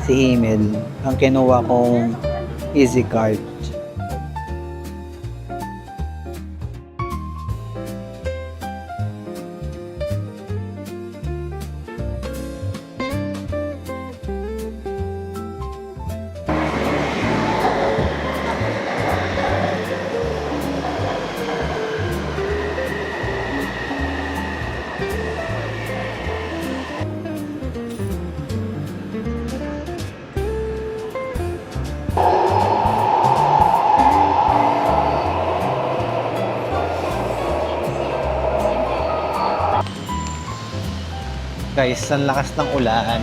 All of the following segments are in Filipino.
si Emil, ang kinuha kong Easy Card. Guys, ang lakas ng ulan.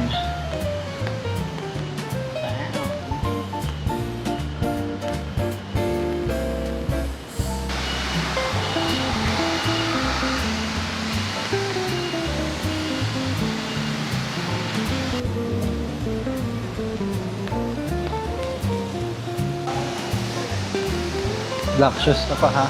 Black shoes na pa ha.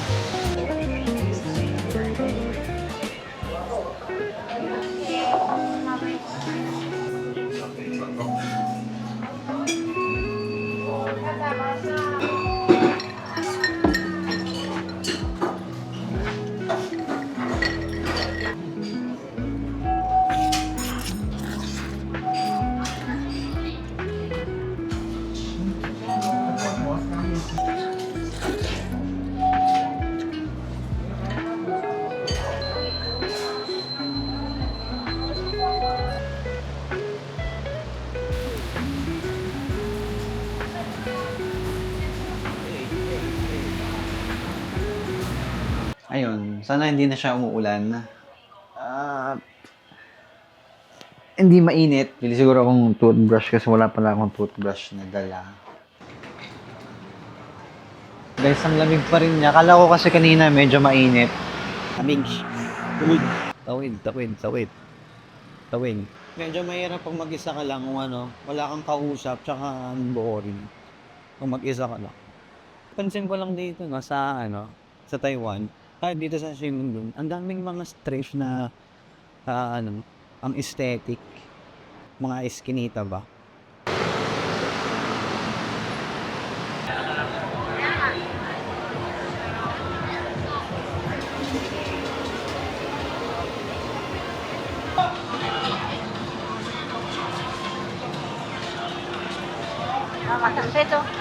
Ayun, sana hindi na siya umuulan. Ah, hindi mainit. Bili siguro akong toothbrush kasi wala pala akong toothbrush na dala. Guys, ang lamig pa rin niya. Akala ko kasi kanina medyo mainit. Lamig. Tawid. Medyo mahirap pag mag-isa ka lang kung ano, wala kang kausap, tsaka boring. Kung mag-isa ka lang. Pansin ko lang dito, no, sa Taiwan, kahit dito sa Shingon, ang daming mga street na, ang aesthetic. Mga eskinita ba?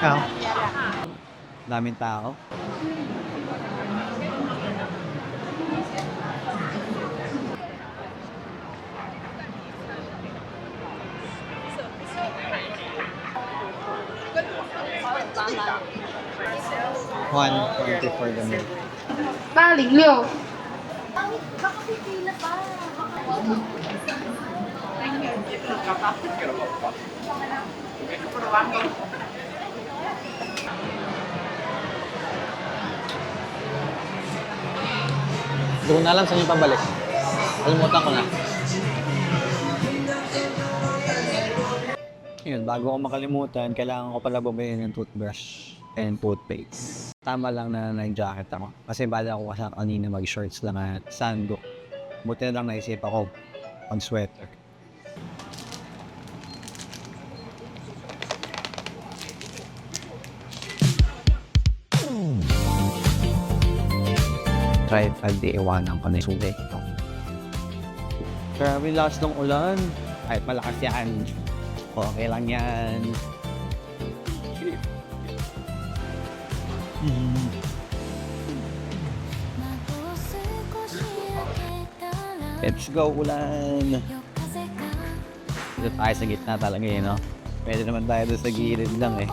Oo. Daming tao. $1.20 for the meal. 806。Hindi ko na alam saan yung pabalik. Kalimutan ko na. Yun, bago ko makalimutan, kailangan ko pala bumili ng toothbrush and toothpaste. Tama lang na nag-jacket ako. Kasi bala ako kasi kanina mag-shorts lang at sando. Buti na lang naisip ako mag-sweater. Tripod, di iwanan ko na yung sulit. Grabe, lakas ng ulan. Kahit malakas yan, okay lang yan. Let's go, ulan! Dito tayo sa gitna talaga eh, no? Pwede naman tayo doon sa gilid lang eh.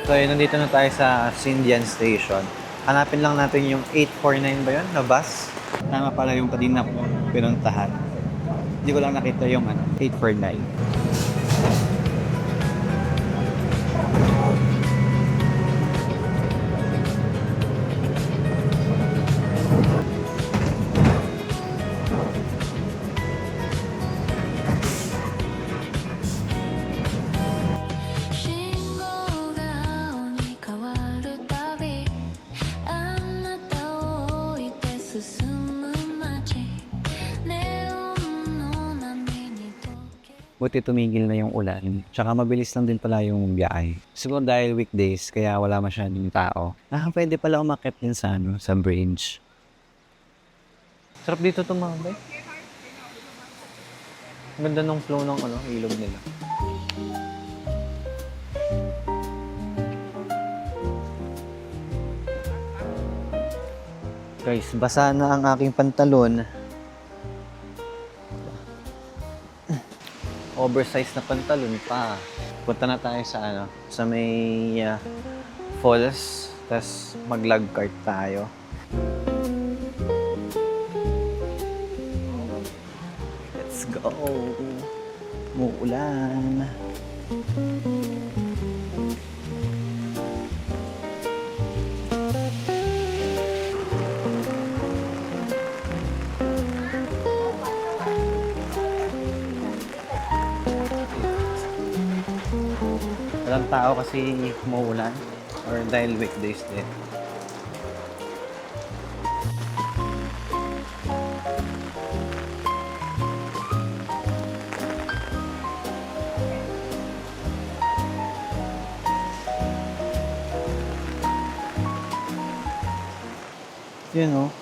So yun, nandito na tayo sa Sindian Station. Hanapin lang natin yung 849 ba yun na bus? Tama pala yung kanina ko pinuntahan. Hindi ko lang nakita yung 849. Buti tumigil na yung ulan. Tsaka mabilis lang din pala yung biyahe. Siguro dahil weekdays, kaya wala masyadong tao. Pwede pala umakyat din sa, sa bridge. Sarap dito tumambay. Ganda ng flow ng ilog nila. Guys, basa na ang aking pantalon. Oversized na pantalon pa. Punta na tayo sa sa may falls. Tapos mag-log cart tayo. Let's go. Muulan. Walang tao kasi umuulan or dahil weekdays din. Yun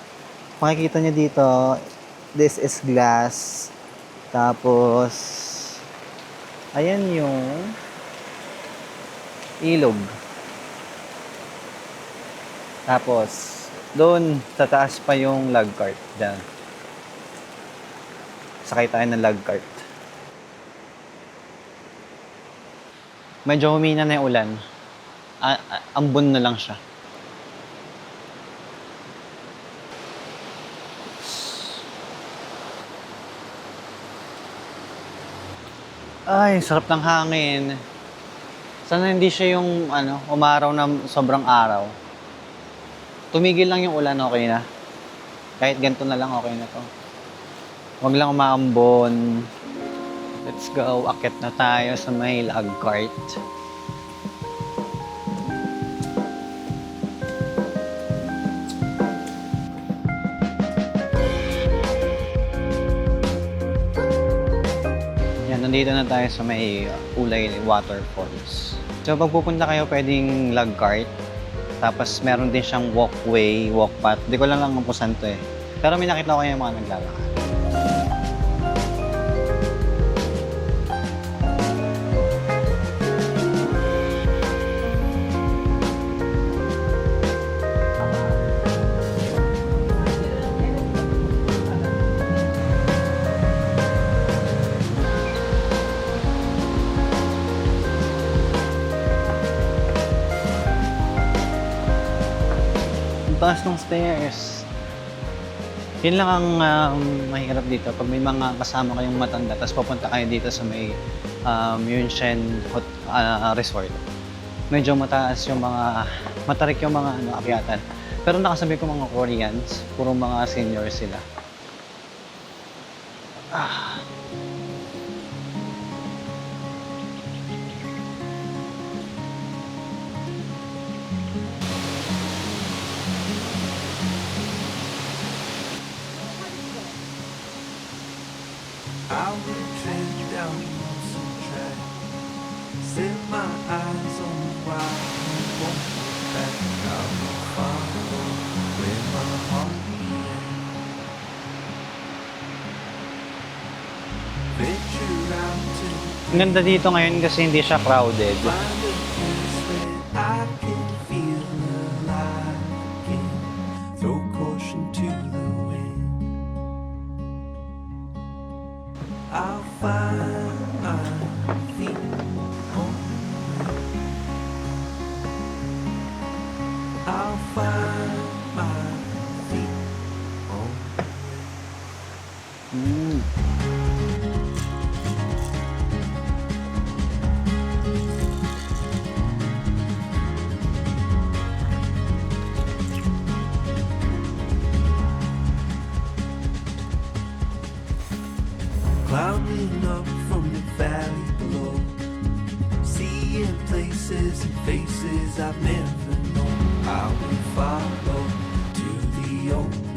makikita niyo dito, this is glass. Tapos, ayan yung ilog. Tapos, doon sa taas pa yung log cart. Diyan. Sakay tayo ng log cart. Medyo humina na yung ulan. Ambon na lang siya. Ay, sarap ng hangin. Sana hindi siya yung umaraw na sobrang araw. Tumigil lang yung ulan, okay na. Kahit ganito na lang, okay na to. Huwag lang umaambon. Let's go. Akit na tayo sa may log cart. Nandito na tayo sa may Ulay Waterfalls. So pag pupunta kayo, pwedeng log cart. Tapos meron din siyang walkway, walk path. Hindi ko lang kung saan to eh. Pero may nakita ko yung mga naglalakad. Taas ng stairs. Yun lang ang mahirap dito. Pag may mga kasama kayong matanda, tapos papunta kayo dito sa may Yunchen Resort. Medyo mataas yung matarik yung mga akyatan. Pero nakasabi ko mga Koreans, puro mga senior sila. I will tread down some track, set my eyes on the wild, won't look back. I will follow where my heart leads. Venture out to Ang ganda dito ngayon kasi hindi siya crowded. find a place where I can feel alive again. Throw caution to the wind. I'll find my feet on the wind. I'll find my feet on the wind. Climbing up from the valley below, seeing places and faces I've never known. I will follow to the open